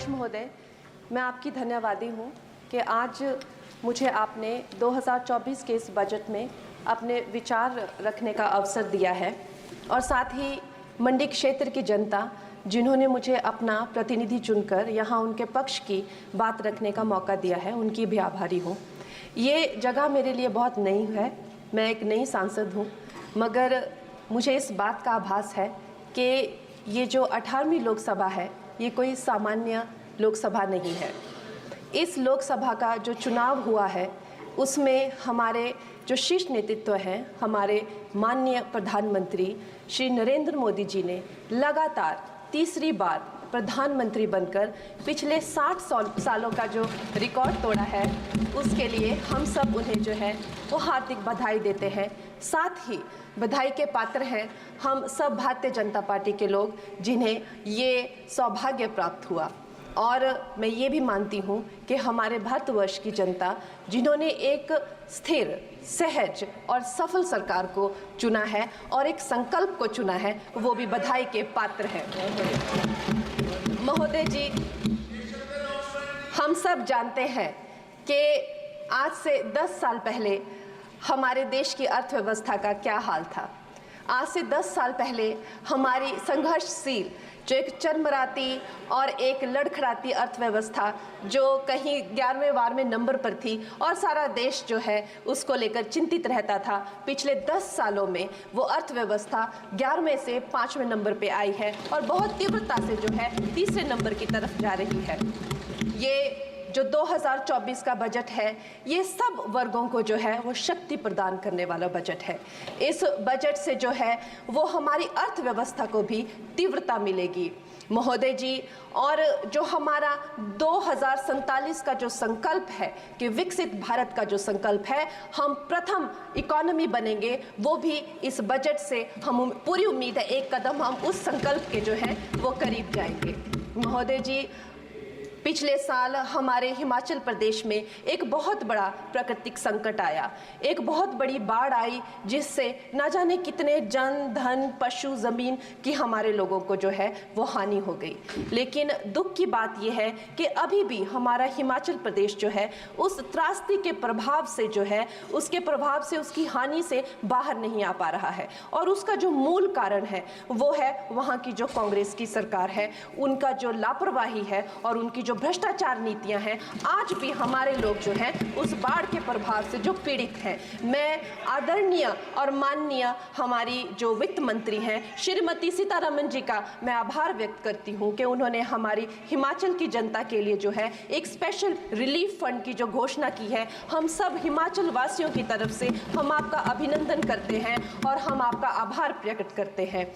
अध्यक्ष महोदय, मैं आपकी धन्यवादी हूँ कि आज मुझे आपने 2024 के इस बजट में अपने विचार रखने का अवसर दिया है और साथ ही मंडी क्षेत्र की जनता जिन्होंने मुझे अपना प्रतिनिधि चुनकर यहाँ उनके पक्ष की बात रखने का मौका दिया है, उनकी भी आभारी हूँ। ये जगह मेरे लिए बहुत नई है, मैं एक नई सांसद हूँ, मगर मुझे इस बात का आभास है कि ये जो 18वीं लोकसभा है ये कोई सामान्य लोकसभा नहीं है। इस लोकसभा का जो चुनाव हुआ है उसमें हमारे जो शीर्ष नेतृत्व हैं, हमारे माननीय प्रधानमंत्री श्री नरेंद्र मोदी जी ने लगातार तीसरी बार प्रधानमंत्री बनकर पिछले 60 सालों का जो रिकॉर्ड तोड़ा है, उसके लिए हम सब उन्हें जो है वो हार्दिक बधाई देते हैं। साथ ही बधाई के पात्र हैं हम सब भारतीय जनता पार्टी के लोग जिन्हें ये सौभाग्य प्राप्त हुआ। और मैं ये भी मानती हूँ कि हमारे भारतवर्ष की जनता जिन्होंने एक स्थिर, सहज और सफल सरकार को चुना है और एक संकल्प को चुना है, वो भी बधाई के पात्र हैं। महोदय जी, हम सब जानते हैं कि आज से 10 साल पहले हमारे देश की अर्थव्यवस्था का क्या हाल था। आज से 10 साल पहले हमारी संघर्षशील जो एक चरमराती और एक लड़खड़ाती अर्थव्यवस्था जो कहीं 11वें-12वें नंबर पर थी और सारा देश जो है उसको लेकर चिंतित रहता था, पिछले 10 सालों में वो अर्थव्यवस्था 11वें से 5वें नंबर पे आई है और बहुत तीव्रता से जो है तीसरे नंबर की तरफ जा रही है। ये जो 2024 का बजट है ये सब वर्गों को जो है वो शक्ति प्रदान करने वाला बजट है। इस बजट से जो है वो हमारी अर्थव्यवस्था को भी तीव्रता मिलेगी महोदय जी। और जो हमारा 2047 का जो संकल्प है कि विकसित भारत का जो संकल्प है, हम प्रथम इकोनॉमी बनेंगे, वो भी इस बजट से हम पूरी उम्मीद है एक कदम हम उस संकल्प के जो है वो करीब जाएंगे। महोदय जी, पिछले साल हमारे हिमाचल प्रदेश में एक बहुत बड़ा प्राकृतिक संकट आया, एक बहुत बड़ी बाढ़ आई जिससे ना जाने कितने जन, धन, पशु, ज़मीन की हमारे लोगों को जो है वो हानि हो गई। लेकिन दुख की बात यह है कि अभी भी हमारा हिमाचल प्रदेश जो है उस त्रासदी के प्रभाव से जो है उसके प्रभाव से उसकी हानि से बाहर नहीं आ पा रहा है। और उसका जो मूल कारण है वो है वहाँ की जो कांग्रेस की सरकार है, उनका जो लापरवाही है और उनकी जो भ्रष्टाचार नीतियां हैं। आज भी हमारे लोग जो हैं उस बाढ़ के प्रभाव से जो पीड़ित हैं। मैं आदरणीय और माननीय हमारी जो वित्त मंत्री हैं श्रीमती सीतारमण जी का मैं आभार व्यक्त करती हूं कि उन्होंने हमारी हिमाचल की जनता के लिए जो है एक स्पेशल रिलीफ फंड की जो घोषणा की है। हम सब हिमाचल वासियों की तरफ से हम आपका अभिनंदन करते हैं और हम आपका आभार प्रकट करते हैं।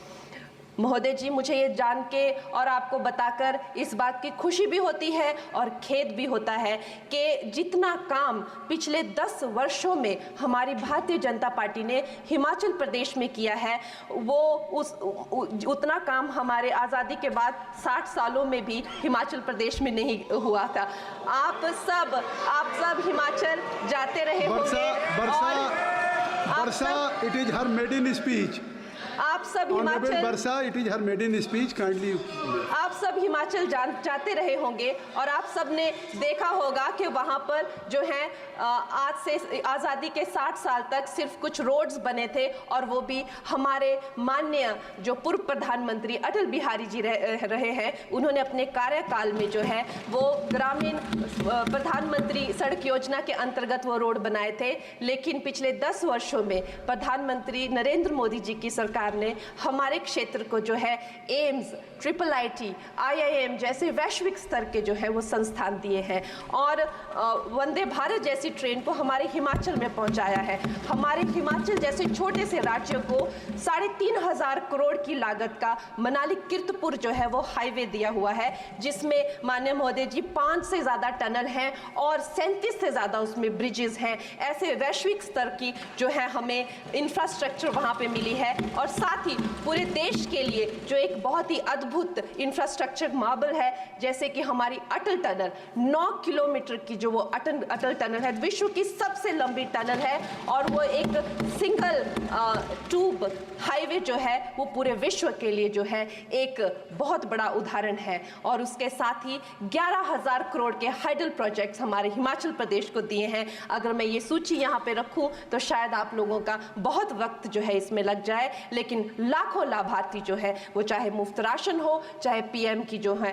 महोदय जी, मुझे ये जान के और आपको बताकर इस बात की खुशी भी होती है और खेद भी होता है कि जितना काम पिछले 10 वर्षों में हमारी भारतीय जनता पार्टी ने हिमाचल प्रदेश में किया है वो उतना काम हमारे आज़ादी के बाद 60 सालों में भी हिमाचल प्रदेश में नहीं हुआ था। आप सब हिमाचल जाते रहे होंगे। वर्षा, it is her maiden speech. आप सब हिमाचल वर्षा, it is her maiden speech. Kindly. आप सब हिमाचल जाते रहे होंगे और आप सब ने देखा होगा कि वहाँ पर जो है आज से आज़ादी के 60 साल तक सिर्फ कुछ रोड्स बने थे और वो भी हमारे माननीय जो पूर्व प्रधानमंत्री अटल बिहारी जी रहे हैं, उन्होंने अपने कार्यकाल में जो है वो ग्रामीण प्रधानमंत्री सड़क योजना के अंतर्गत वो रोड बनाए थे। लेकिन पिछले 10 वर्षों में प्रधानमंत्री नरेंद्र मोदी जी की सरकार ने हमारे क्षेत्र को जो है एम्स, IIIT, IIM जैसे वैश्विक स्तर के जो है वो संस्थान दिए हैं और वंदे भारत जैसी ट्रेन को हमारे हिमाचल में पहुंचाया है। हमारे हिमाचल जैसे छोटे से राज्य को 3,500 करोड़ की लागत का मनाली कीर्तपुर जो है वो हाईवे दिया हुआ है, जिसमें माननीय महोदय जी 5 से ज़्यादा टनल हैं और 37 से ज़्यादा उसमें ब्रिजेस हैं। ऐसे वैश्विक स्तर की जो है हमें इंफ्रास्ट्रक्चर वहाँ पे मिली है और साथ साथ ही पूरे देश के लिए जो एक बहुत ही अद्भुत इंफ्रास्ट्रक्चर मार्बल है, जैसे कि हमारी अटल टनल 9 किलोमीटर की जो वो अटल टनल है, विश्व की सबसे लंबी टनल है और वो एक सिंगल ट्यूब हाईवे जो है वो पूरे विश्व के लिए जो है एक बहुत बड़ा उदाहरण है। और उसके साथ ही 11,000 करोड़ के हाइडल प्रोजेक्ट्स हमारे हिमाचल प्रदेश को दिए हैं। अगर मैं ये सूची यहाँ पे रखूँ तो शायद आप लोगों का बहुत वक्त जो है इसमें लग जाए, लेकिन लाखों लाभार्थी जो है वो चाहे मुफ्त राशन हो, चाहे पीएम की जो है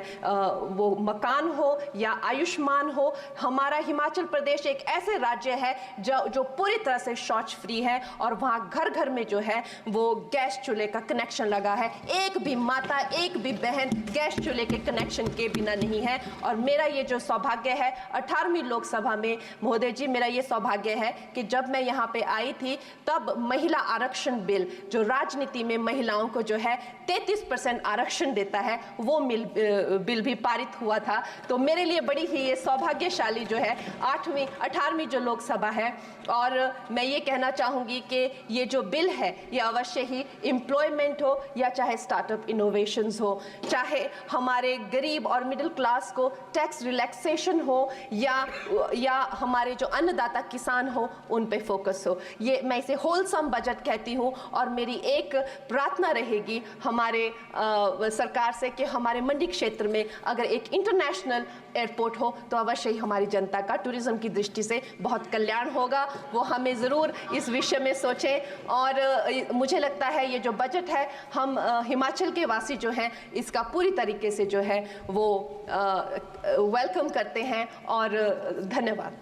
वो मकान हो या आयुष्मान हो। हमारा हिमाचल प्रदेश एक ऐसे राज्य है जो पूरी तरह से शौच फ्री है और वहाँ घर घर में जो है वो गैस चूल्हे का कनेक्शन लगा है। एक भी माता, एक भी बहन गैस चूल्हे के कनेक्शन के बिना नहीं है। और मेरा ये जो सौभाग्य है 18वीं लोकसभा में, महोदय जी, मेरा ये सौभाग्य है कि जब मैं यहाँ पे आई थी तब महिला आरक्षण बिल जो राजनीति में महिलाओं को जो है 33% आरक्षण देता है वो बिल भी पारित हुआ था। तो मेरे लिए बड़ी ही ये सौभाग्यशाली जो है 18वीं जो लोकसभा है। और मैं ये कहना चाहूँगी कि ये जो बिल है ये अवश्य ही एम्प्लॉयमेंट हो या चाहे स्टार्टअप इनोवेशंस हो, चाहे हमारे गरीब और मिडिल क्लास को टैक्स रिलैक्सेशन हो या हमारे जो अन्नदाता किसान हो उन पे फोकस हो। ये मैं इसे होलसम बजट कहती हूँ। और मेरी एक प्रार्थना रहेगी हमारे सरकार से कि हमारे मंडी क्षेत्र में अगर एक इंटरनेशनल एयरपोर्ट हो तो अवश्य ही हमारी जनता का टूरिज्म की दृष्टि से बहुत कल्याण होगा। वो हमें ज़रूर इस विषय में सोचें। और मुझे लगता है ये जो बजट है हम हिमाचल के वासी जो हैं इसका पूरी तरीके से जो है वो वेलकम करते हैं। और धन्यवाद।